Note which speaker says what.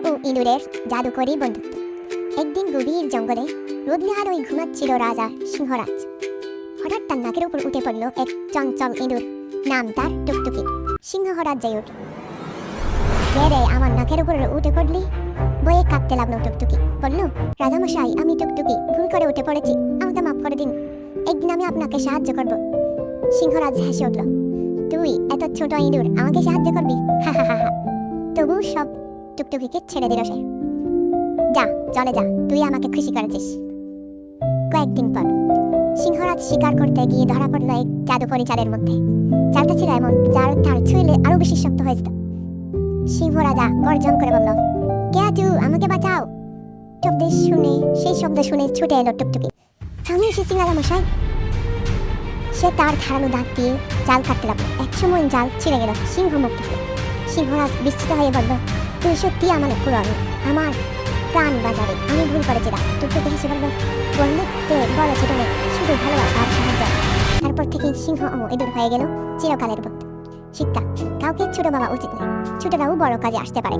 Speaker 1: ও ইঁদুরের জাদুকরী বন্ধুত্ব। একদিন গভীর জঙ্গলে রোদনেহারই ঘুমাচ্ছিল রাজা সিংহরাজ। হঠাৎ তার নাকের উপর উঠে পড়ল এক চঞ্চল ইঁদুর, নাম তার টুকটুকি। সিংহরাজ জয় উঠল, কে রে আমার নাকের উপর উঠে পড়লি? বয়ে কাঁদতে লাগলো টুকটুকি। বলল, রাজামশাই, আমি টুকটুকি ভুল করে উঠে পড়েছি, আমাকে মাফ করে দিন, একদিন আমি আপনাকে সাহায্য করব। সিংহরাজ হেসে উঠল, তুই এত ছোট ইঁদুর আমাকে সাহায্য করবি? হা হা হা হা। তবু সব টুকটুকিকে ছেড়ে দিল সে। যা, চলে যা, তুই আমাকে খুশি করেছিস। কয়েকদিন পর সিংহরাজ শিকার করতে গিয়ে ধরা পড়ল এক জাদুকরী চালের মধ্যে। চালটা ছিল এমন যার ধার ছুঁইলে আরো বেশি শক্ত হয়ে যেত। সিংহ রাজা গর্জন করে বলল, কে আছো, আমাকে বাঁচাও। সেই শব্দ শুনে ছুটে এলো টুকটুকি। আমি এসেছি রাজামশাই। সে তার ধারালো দাঁত দিয়ে জাল কাটতে লাগলো। একসময় জাল ছিঁড়ে গেল, সিংহ মুক্ত হলো। সিংহরাজ বিস্মিত হয়ে বলল, তুই সত্যি আমার পুরনো, আমার প্রাণ বাজারে, আমি ভুল করেছিলাম। টুকটুকি হেসে বলল, বন্ধুত্বে বড় ছোট নেই, শুধু ভালোবাসা আর সাহায্য। তারপর থেকে সিংহ ও ইঁদুর হয়ে গেল চিরকালের বন্ধু। শিক্ষা, কাউকে ছোট ভাবা উচিত নয়, ছোটরাও বড় কাজে আসতে পারে।